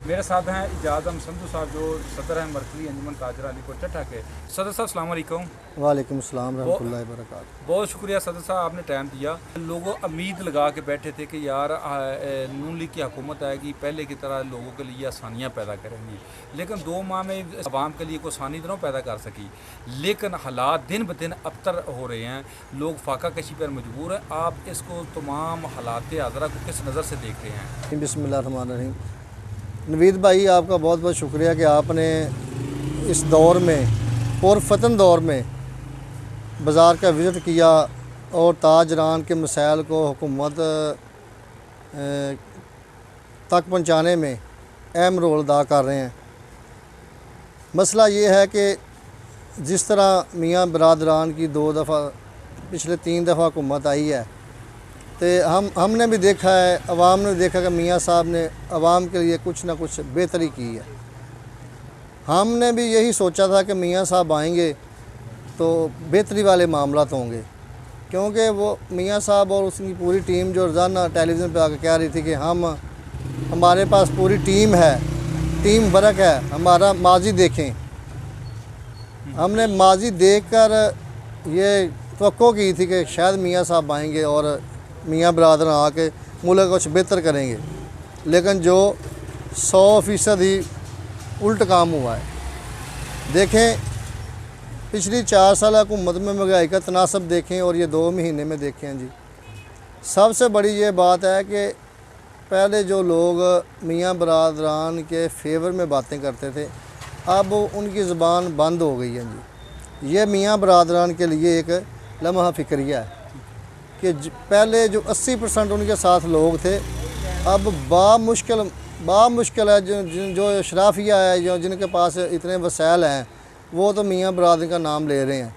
मेरे साथ हैं इजाज़म संधू साहब जो सदर हैं मरकज़ी अंजुमन ताजरा अली को चट्टा के। सदर साहब अस्सलाम वालेकुम। वालेकुम सलाम रहमतुल्लाहि व बरकातहू। बहुत शुक्रिया सदर साहब, आपने टाइम दिया। लोगों उम्मीद लगा के बैठे थे कि यार नून लीग की हुकूमत आएगी, पहले की तरह लोगों के लिए आसानियाँ पैदा करेंगी, लेकिन 2 माह में आवाम के लिए कोई आसानी तो नहीं पैदा कर सकी। लेकिन हालात दिन ब दिन अबतर हो रहे हैं, लोग फाका कशी पर मजबूर हैं। आप इसको तमाम हालात हाज़रा को किस नज़र से देख रहे हैं? बिस्मिल्लाहिर्रहमानिर्रहीम। नवीद भाई, आपका बहुत बहुत शुक्रिया कि आपने इस दौर में पुरफतन दौर में बाज़ार का विज़िट किया और ताजरान के मसाइल को हुकूमत तक पहुँचाने में अहम रोल अदा कर रहे हैं। मसला ये है कि जिस तरह मियाँ बरादरान की 2 दफ़ा पिछले 3 दफ़ा हुकूमत आई है, तो हमने भी देखा है, अवाम ने भी देखा कि मियाँ साहब ने अवाम के लिए कुछ ना कुछ बेहतरी की है। हमने भी यही सोचा था कि मियाँ साहब आएंगे तो बेहतरी वाले मामलात होंगे, क्योंकि वो मियाँ साहब और उसकी पूरी टीम जो रोज़ाना टेलीविज़न पे आकर कह रही थी कि हमारे पास पूरी टीम है, टीम वर्क है, हमारा माजी देखें। हमने माजी देखकर ये तवक्को की थी कि शायद मियाँ साहब आएंगे और मियाँ बरादर आके मुल्क कुछ बेहतर करेंगे, लेकिन जो 100% ही उल्ट काम हुआ है। देखें, पिछली 4 साल हुकूमत में महंगाई का तनासब देखें और ये 2 महीने में देखें जी। सबसे बड़ी ये बात है कि पहले जो लोग मियाँ बरादरान के फेवर में बातें करते थे, अब उनकी ज़ुबान बंद हो गई है जी। ये मियाँ बरादरान के लिए एक लम्हा फ़िक्रिया है कि पहले जो 80% उनके साथ लोग थे, अब बामुश्किल है जो अशराफिया है, जो जिनके पास इतने वसाइल हैं, वो तो मियाँ बरादर का नाम ले रहे हैं।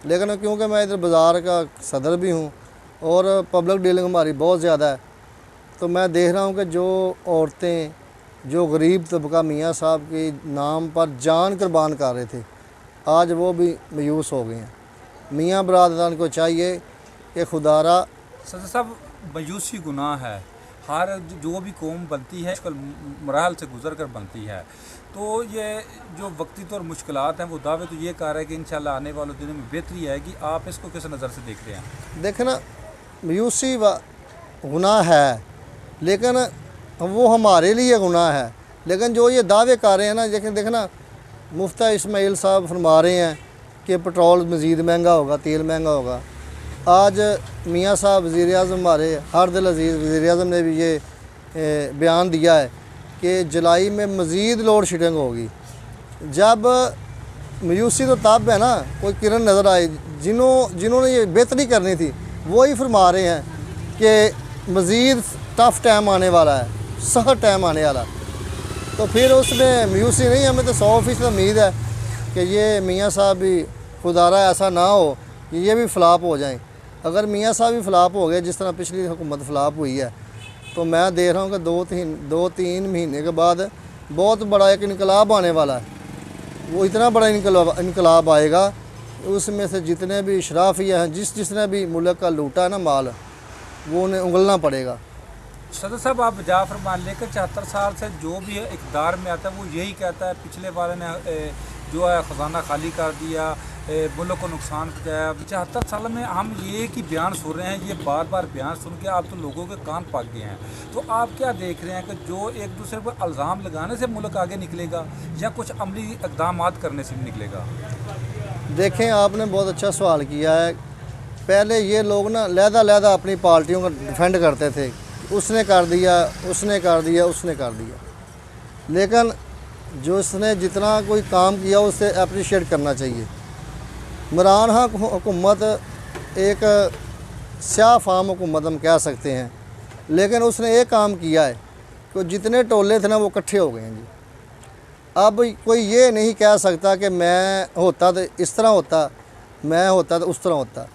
लेकिन क्योंकि मैं इधर बाज़ार का सदर भी हूँ और पब्लिक डीलिंग हमारी बहुत ज़्यादा है, तो मैं देख रहा हूँ कि जो औरतें, जो गरीब तबका मियाँ साहब के नाम पर जान कुर्बान कर रहे थे, आज वो भी मायूस हो गए हैं। मियाँ बरादरान को चाहिए कि खुदारा। सदर साहब, मायूसी गुनाह है, हर जो भी कौम बनती है इसको मराहल से गुजर कर बनती है। तो ये जो वक्ती तौर मुश्किलात हैं, वो दावे तो ये कह रहा है कि इंशाल्लाह आने वाले दिनों में बेहतरी आएगी। आप इसको किस नज़र से देख रहे हैं? देखना, मायूसी गुनाह है, लेकिन वो हमारे लिए गुनाह है। लेकिन जो ये दावे कर रहे हैं ना, लेकिन देखना, मुफ्ती इस्माइल साहब फरमा रहे हैं कि पेट्रोल मज़ीद महंगा होगा, तेल महंगा होगा। आज मियाँ साहब वज़ीर-ए-आज़म हमारे हरदिल अज़ीज़ वज़ीर-ए-आज़म ने भी ये बयान दिया है कि जुलाई में मज़ीद लोड शेडिंग होगी। जब मायूसी तो तब है ना, कोई किरण नज़र आए, जिन्होंने ये बेहतरी करनी थी, वो ही फरमा रहे हैं कि मज़ीद टफ़ टाइम आने वाला है, सख्त टाइम आने वाला। तो फिर उसमें मायूसी नहीं, हमें तो 100% उम्मीद है कि ये मियाँ साहब भी खुदारा ऐसा ना हो कि ये भी फ़्लॉप हो जाएं। अगर मियाँ साहब भी फ़्लॉप हो गए जिस तरह पिछली हुकूमत फ़्लॉप हुई है, तो मैं देख रहा हूँ कि 2-3 महीने के बाद बहुत बड़ा एक इनकलाब आने वाला है। वो इतना बड़ा इनकलाब आएगा, उसमें से जितने भी अशराफिया हैं, जिसने भी मुल्क का लूटा है ना माल, वो उन्हें उंगलना पड़ेगा। सदर साहब, आप जाफर मान लेकर 74 साल से जो भी है इक़्तिदार में आता है, वो यही कहता है पिछले वाले ने जो है ख़जाना खाली कर दिया, मुल्क को नुकसान पहुँचाया। 74 साल में हम ये कि बयान सुन रहे हैं, ये बार बार बयान सुन के आप तो लोगों के कान पक गए हैं। तो आप क्या देख रहे हैं कि जो एक दूसरे पर इल्ज़ाम लगाने से मुल्क आगे निकलेगा या कुछ अमली इक़दाम करने से भी निकलेगा? देखें, आपने बहुत अच्छा सवाल किया है। पहले ये लोग ना लहदा अपनी पार्टियों का डिफेंड करते थे, उसने कर दिया, उसने कर दिया, उसने कर दिया। लेकिन जो इसने जितना कोई काम किया उससे अप्रिशिएट करना चाहिए। इमरान खान हुकूमत एक स्याह फाम हुकूमत हम कह सकते हैं, लेकिन उसने एक काम किया है कि जितने टोले थे ना, वो इकट्ठे हो गए हैं जी। अब कोई ये नहीं कह सकता कि मैं होता तो इस तरह होता, मैं होता तो उस तरह होता।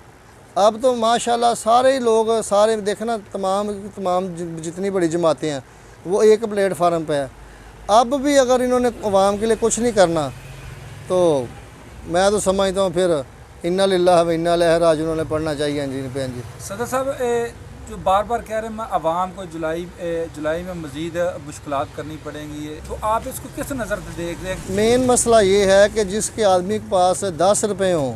अब तो माशाल्लाह सारे ही लोग, सारे देखना, तमाम जितनी बड़ी जमातें हैं वो एक प्लेटफार्म पे है। अब भी अगर इन्होंने अवाम के लिए कुछ नहीं करना, तो मैं तो समझता हूँ फिर इन्ना लिल्लाह व इन्ना इलैहि राजिऊन उन्होंने पढ़ना चाहिए जी पे। जी सदर साहब, जो बार बार कह रहे हैं मैं आवाम को जुलाई में मज़ीद मुश्किलात करनी पड़ेंगी, तो आप इसको किस नज़र से देख रहे हैं? मेन मसला ये है कि जिसके आदमी के पास 10 रुपये हों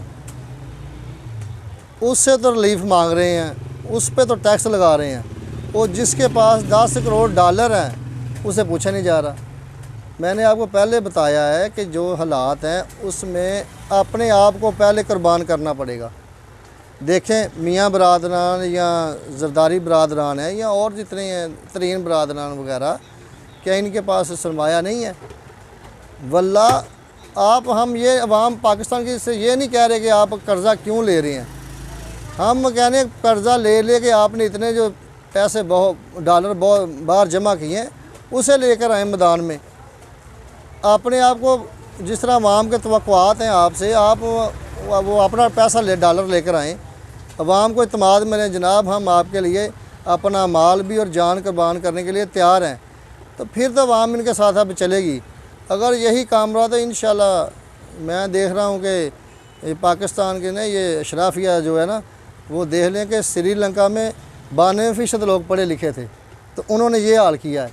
उससे तो रिलीफ मांग रहे हैं, उस पर तो टैक्स लगा रहे हैं, और जिसके पास 10 करोड़ डॉलर हैं उसे पूछा नहीं जा रहा। मैंने आपको पहले बताया है कि जो हालात हैं उसमें अपने आप को पहले कुर्बान करना पड़ेगा। देखें मियाँ बरादरान या जरदारी बरादरान है या और जितने हैं तरीन बरादरान वगैरह, क्या इनके पास सरमाया नहीं है? वल्ला आप हम ये अवाम पाकिस्तान की से ये नहीं कह रहे कि आप कर्ज़ा क्यों ले रहे हैं, हम कहने कर्ज़ा ले के आपने इतने जो पैसे बहुत डॉलर बहुत बाहर जमा किए हैं उसे लेकर आए मैदान में। अपने आप को जिस तरह अवाम के तवक्कुआत हैं आपसे, आप वो अपना पैसा डॉलर लेकर आएँ, अवाम को इत्मीनान मिले जनाब हम आपके लिए अपना माल भी और जान कुर्बान करने के लिए तैयार हैं, तो फिर तो अवाम इनके साथ अब चलेगी। अगर यही काम रहा तो इंशाल्लाह मैं देख रहा हूँ कि पाकिस्तान के ना ये अशराफिया जो है ना, वो देख लें कि श्रीलंका में 92% लोग पढ़े लिखे थे तो उन्होंने ये हाल किया है,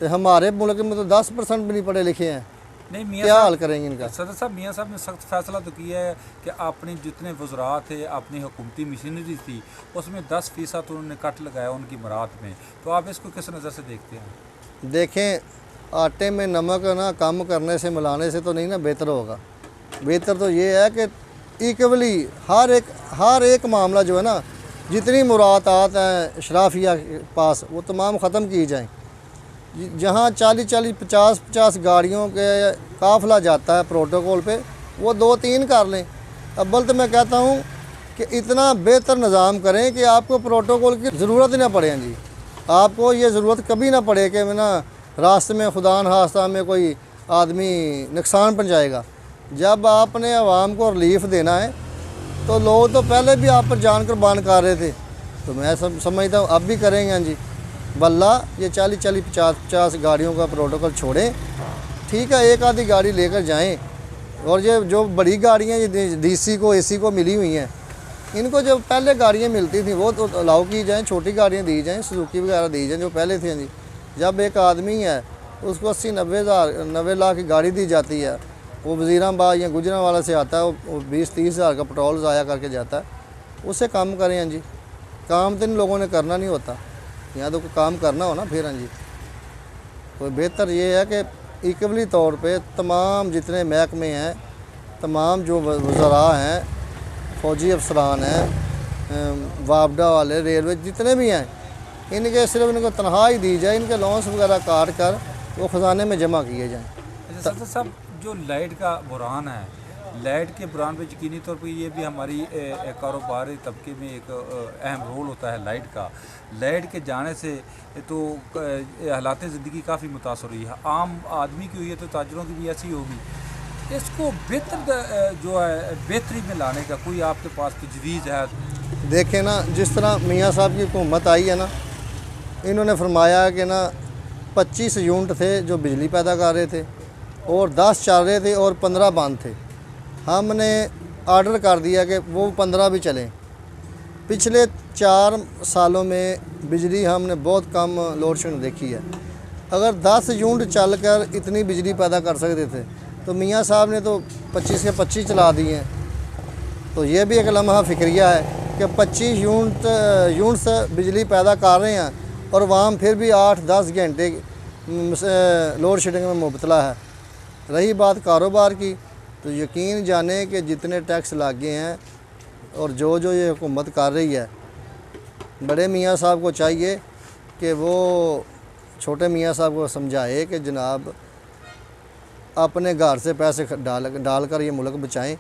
तो हमारे मुल्क में तो 10% भी नहीं पढ़े लिखे हैं। नहीं मियाँ क्या साहब, हाल करेंगे इनका? सदर साहब मियाँ साहब ने सख्त फैसला तो किया है कि अपने जितने वज़रा थे, अपनी हुकूमती मशीनरी थी, उसमें 10% उन्होंने कट लगाया उनकी मरात में, तो आप इसको किस नज़र से देखते हैं? देखें, आटे में नमक ना कम करने से मिलाने से तो नहीं ना बेहतर होगा। बेहतर तो ये है कि इक्वली हर एक मामला जो है ना, जितनी मुरादात हैं अशराफिया के पास वो तमाम ख़त्म की जाएँ। जहाँ 40-40, 50-50 गाड़ियों के काफ़िला जाता है प्रोटोकॉल पे, वो 2-3 कर लें। अव्वल तो मैं कहता हूँ कि इतना बेहतर निज़ाम करें कि आपको प्रोटोकॉल की ज़रूरत ही ना पड़े जी, आपको ये ज़रूरत कभी ना पड़े कि ना रास्ते में खुदा न खास्ता में कोई आदमी नुकसान पहुँचाएगा। जब आपने आवाम को रिलीफ देना है तो लोग तो पहले भी आप पर जान कुर्बान कर रहे थे, तो मैं समझता हूँ अब भी करेंगे जी। वल्ला ये 40-40, 50-50 गाड़ियों का प्रोटोकॉल छोड़ें, ठीक है, एक आधी गाड़ी लेकर जाएं, और ये जो बड़ी गाड़ियाँ ये DC को AC को मिली हुई हैं, इनको जो पहले गाड़ियाँ मिलती थी वो तो अलाउ की जाएँ, छोटी गाड़ियाँ दी जाएँ, सुजुकी वगैरह दी जाएँ जो पहले थी जी। जब एक आदमी है उसको 80-90 लाख की गाड़ी दी जाती है, वो वज़ीराबाद या गुजरांवाला से आता है, वो 20-30 हज़ार का पेट्रोल ज़ाया करके जाता है, उससे काम करें जी। काम तो इन लोगों ने करना नहीं होता, यहाँ तो कोई काम करना हो ना फिर जी। तो बेहतर ये है कि इक्वली तौर पे तमाम जितने महकमे हैं, तमाम जो वज़रा हैं, फ़ौजी अफसरान हैं, वापडा वाले, रेलवे जितने भी हैं, इनके सिर्फ इनको तनख्वाही दी जाए, इनके लॉन्स वगैरह काट कर वो ख़जाने में जमा किए जाएँ। अच्छा सदर साहब, जो लाइट का बुरान है, लाइट के बुरान पे यकीनी तौर पे ये भी हमारी कारोबारी तबके में एक अहम रोल होता है लाइट का। लाइट के जाने से तो हालात ज़िंदगी काफ़ी मुतासर हुई है, आम आदमी की हुई है तो ताजरों की भी ऐसी होगी। इसको बेहतर जो है बेहतरी में लाने का कोई आपके पास तजवीज़ है? देखें ना, जिस तरह मियाँ साहब की हुकूमत आई है ना, इन्होंने फरमाया कि ना 25 यूनिट थे जो बिजली पैदा कर रहे थे और 10 चल रहे थे और 15 बंद थे। हमने ऑर्डर कर दिया कि वो 15 भी चलें। पिछले 4 सालों में बिजली हमने बहुत कम लोड शेडिंग देखी है। अगर 10 यूनिट चल कर इतनी बिजली पैदा कर सकते थे तो मियाँ साहब ने तो 25 के 25 चला दिए हैं। तो ये भी एक लम्हा फ़िक्रिया है कि 25 यूनिट्स बिजली पैदा कर रहे हैं और वहाँ फिर भी 8-10 घंटे लोड शेडिंग में मुबतला है। रही बात कारोबार की, तो यकीन जाने कि जितने टैक्स लागे हैं और जो ये हुकूमत कर रही है, बड़े मियाँ साहब को चाहिए कि वो छोटे मियाँ साहब को समझाए कि जनाब अपने घर से पैसे डाल कर ये मुल्क बचाएं,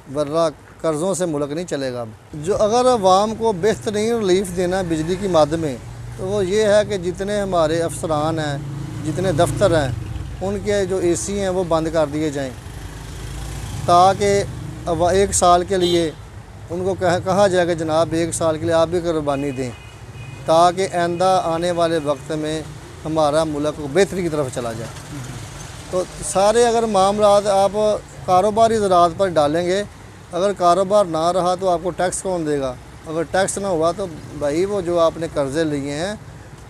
वरना कर्ज़ों से मुल्क नहीं चलेगा। जो अगर अवाम को बेहतरीन रिलीफ देना है बिजली की मद में, तो वो ये है कि जितने हमारे अफसरान हैं, जितने दफ्तर हैं, उनके जो AC हैं वो बंद कर दिए जाएं, ताकि 1 साल के लिए उनको कहा जाए कि जनाब 1 साल के लिए आप भी कुर्बानी दें, ताकि आइंदा आने वाले वक्त में हमारा मुल्क बेहतरी की तरफ चला जाए। तो सारे अगर मामलात आप कारोबारी ज़राअत पर डालेंगे, अगर कारोबार ना रहा तो आपको टैक्स कौन देगा? अगर टैक्स ना हुआ तो भाई वो जो आपने कर्ज़े लिए हैं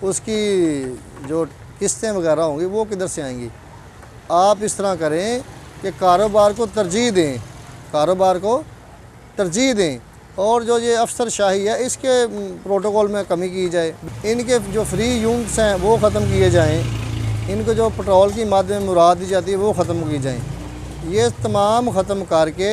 उसकी जो किस्तें वगैरह होंगी वो किधर से आएंगी। आप इस तरह करें कि कारोबार को तरजीह दें, कारोबार को तरजीह दें, और जो ये अफसरशाही है इसके प्रोटोकॉल में कमी की जाए। इनके जो फ्री यूनिट्स हैं वो ख़त्म किए जाएँ, इनको जो पेट्रोल की मादे में मुराद दी जाती है वो ख़त्म की जाए। ये तमाम ख़त्म करके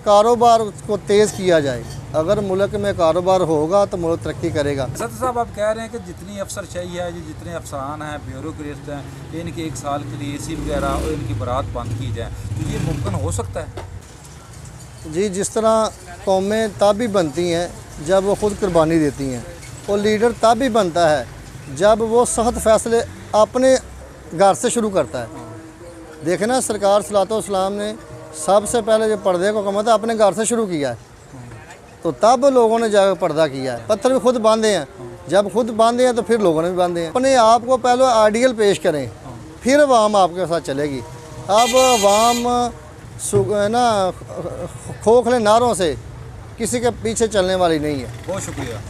कारोबार को तेज़ किया जाए। अगर मुल्क में कारोबार होगा तो मुल्क तरक्की करेगा। सदर साहब, आप कह रहे हैं कि जितनी अफसरशाही है, ये जितने अफसरान हैं, ब्यूरोक्रेट हैं, इनके 1 साल के लिए AC वगैरह और इनकी बरात बंद की जाए, तो ये मुमकिन हो सकता है? जी, जिस तरह कौमें तब भी बनती हैं जब वो ख़ुद कुर्बानी देती हैं, और लीडर तब भी बनता है जब वो सख्त फ़ैसले अपने घर से शुरू करता है। देखें ना, सरकार सलातो-वस्सलाम ने सबसे पहले जो पर्दे को कमा था अपने घर से शुरू किया है, तो तब लोगों ने जाकर पर्दा किया है। पत्थर भी खुद बांधे हैं, जब खुद बांधे हैं तो फिर लोगों ने भी बांधे हैं। अपने आप को पहले आइडियल पेश करें, फिर अवाम आपके साथ चलेगी। अब अवाम ना खोखले नारों से किसी के पीछे चलने वाली नहीं है। बहुत शुक्रिया।